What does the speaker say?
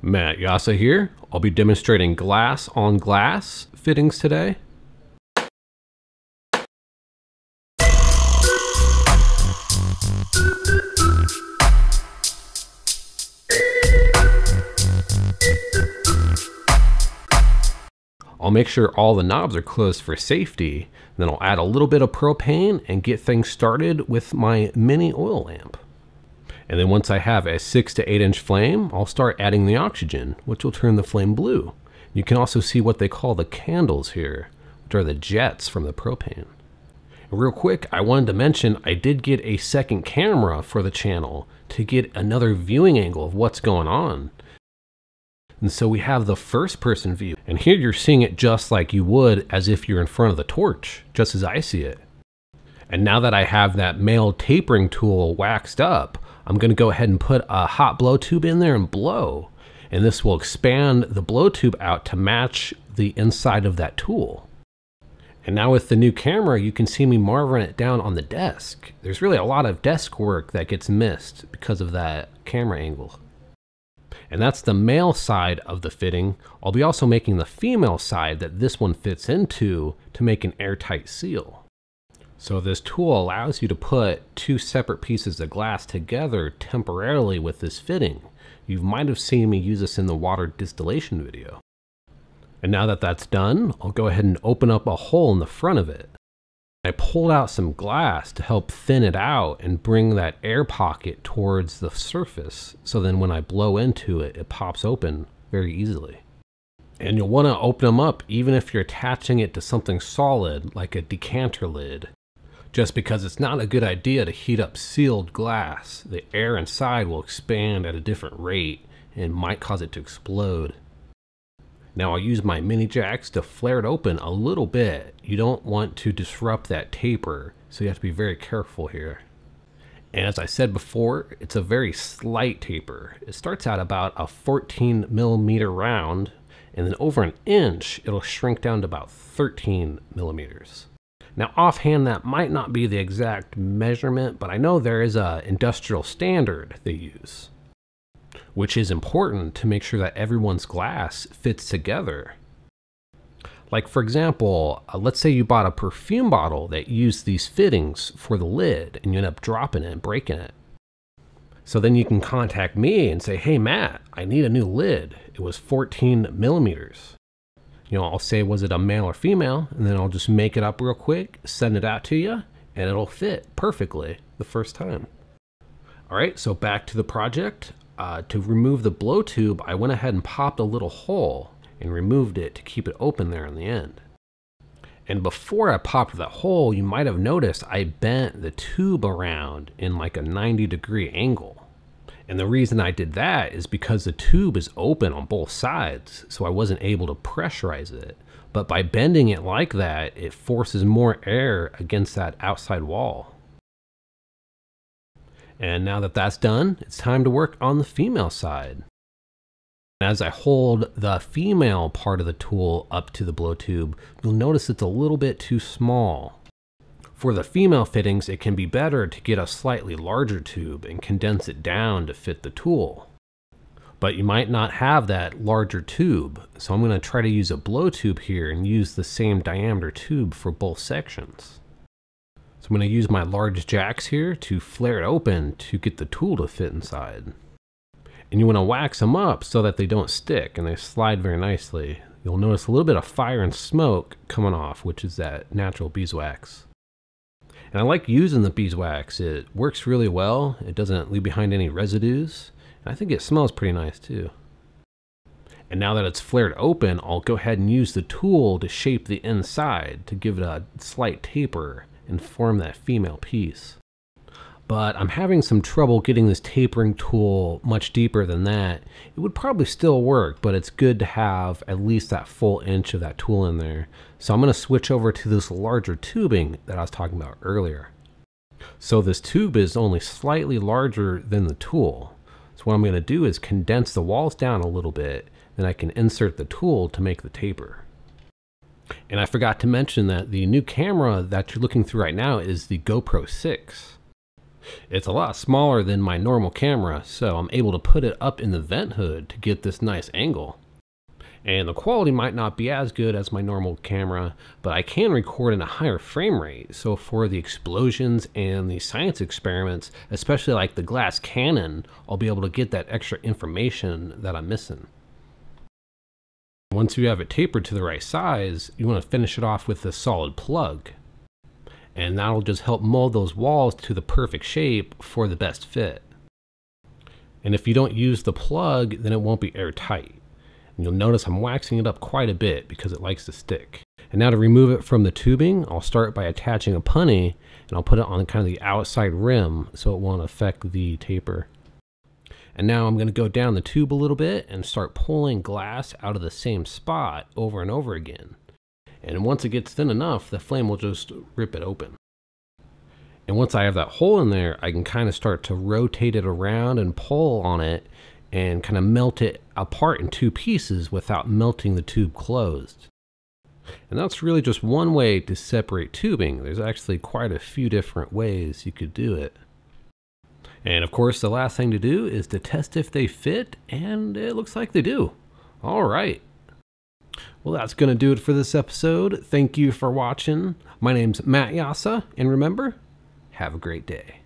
Matt Jasa here. I'll be demonstrating glass on glass fittings today. I'll make sure all the knobs are closed for safety, then I'll add a little bit of propane and get things started with my mini oil lamp. And then once I have a 6 to 8 inch flame, I'll start adding the oxygen, which will turn the flame blue. You can also see what they call the candles here, which are the jets from the propane. And real quick, I wanted to mention I did get a second camera for the channel to get another viewing angle of what's going on. And so we have the first person view, and here you're seeing it just like you would as if you're in front of the torch, just as I see it. And now that I have that male tapering tool waxed up, I'm going to go ahead and put a hot blow tube in there and blow. And this will expand the blow tube out to match the inside of that tool. And now with the new camera, you can see me marving it down on the desk. There's really a lot of desk work that gets missed because of that camera angle. And that's the male side of the fitting. I'll be also making the female side that this one fits into to make an airtight seal. So this tool allows you to put two separate pieces of glass together temporarily with this fitting. You might have seen me use this in the water distillation video. And now that that's done, I'll go ahead and open up a hole in the front of it. I pulled out some glass to help thin it out and bring that air pocket towards the surface, so then when I blow into it, it pops open very easily. And you'll want to open them up even if you're attaching it to something solid like a decanter lid, just because it's not a good idea to heat up sealed glass. The air inside will expand at a different rate and might cause it to explode. Now I'll use my mini jacks to flare it open a little bit. You don't want to disrupt that taper, so you have to be very careful here. And as I said before, it's a very slight taper. It starts out about a 14 millimeter round, and then over an inch, it'll shrink down to about 13 millimeters. Now offhand, that might not be the exact measurement, but I know there is an industrial standard they use, which is important to make sure that everyone's glass fits together. Like for example, let's say you bought a perfume bottle that used these fittings for the lid and you end up dropping it and breaking it. So then you can contact me and say, hey Matt, I need a new lid. It was 14 millimeters. You know, I'll say, was it a male or female? And then I'll just make it up real quick, send it out to you, and it'll fit perfectly the first time. All right, so back to the project. To remove the blow tube, I went ahead and popped a little hole and removed it to keep it open there on the end. And before I popped that hole, you might have noticed I bent the tube around in like a 90-degree angle. And the reason I did that is because the tube is open on both sides, so I wasn't able to pressurize it. But by bending it like that, it forces more air against that outside wall. And now that that's done, it's time to work on the female side. As I hold the female part of the tool up to the blow tube, you'll notice it's a little bit too small. For the female fittings, it can be better to get a slightly larger tube and condense it down to fit the tool. But you might not have that larger tube, so I'm going to try to use a blow tube here and use the same diameter tube for both sections. So I'm going to use my large jacks here to flare it open to get the tool to fit inside. And you want to wax them up so that they don't stick and they slide very nicely. You'll notice a little bit of fire and smoke coming off, which is that natural beeswax. And I like using the beeswax. It works really well. It doesn't leave behind any residues. And I think it smells pretty nice too. And now that it's flared open, I'll go ahead and use the tool to shape the inside to give it a slight taper and form that female piece. But I'm having some trouble getting this tapering tool much deeper than that. It would probably still work, but it's good to have at least that full inch of that tool in there. So I'm going to switch over to this larger tubing that I was talking about earlier. So this tube is only slightly larger than the tool. So what I'm going to do is condense the walls down a little bit, then I can insert the tool to make the taper. And I forgot to mention that the new camera that you're looking through right now is the GoPro 6. It's a lot smaller than my normal camera, so I'm able to put it up in the vent hood to get this nice angle. And the quality might not be as good as my normal camera, but I can record in a higher frame rate. So for the explosions and the science experiments, especially like the glass cannon, I'll be able to get that extra information that I'm missing. Once you have it tapered to the right size, you want to finish it off with a solid plug. And that'll just help mold those walls to the perfect shape for the best fit. And if you don't use the plug, then it won't be airtight. And you'll notice I'm waxing it up quite a bit because it likes to stick. And now to remove it from the tubing, I'll start by attaching a punny, and I'll put it on kind of the outside rim so it won't affect the taper. And now I'm going to go down the tube a little bit and start pulling glass out of the same spot over and over again. And once it gets thin enough, the flame will just rip it open. And once I have that hole in there, I can kind of start to rotate it around and pull on it and kind of melt it apart in two pieces without melting the tube closed. And that's really just one way to separate tubing. There's actually quite a few different ways you could do it. And of course, the last thing to do is to test if they fit, and it looks like they do. All right. Well, that's going to do it for this episode. Thank you for watching. My name's Matt Jasa, and remember, have a great day.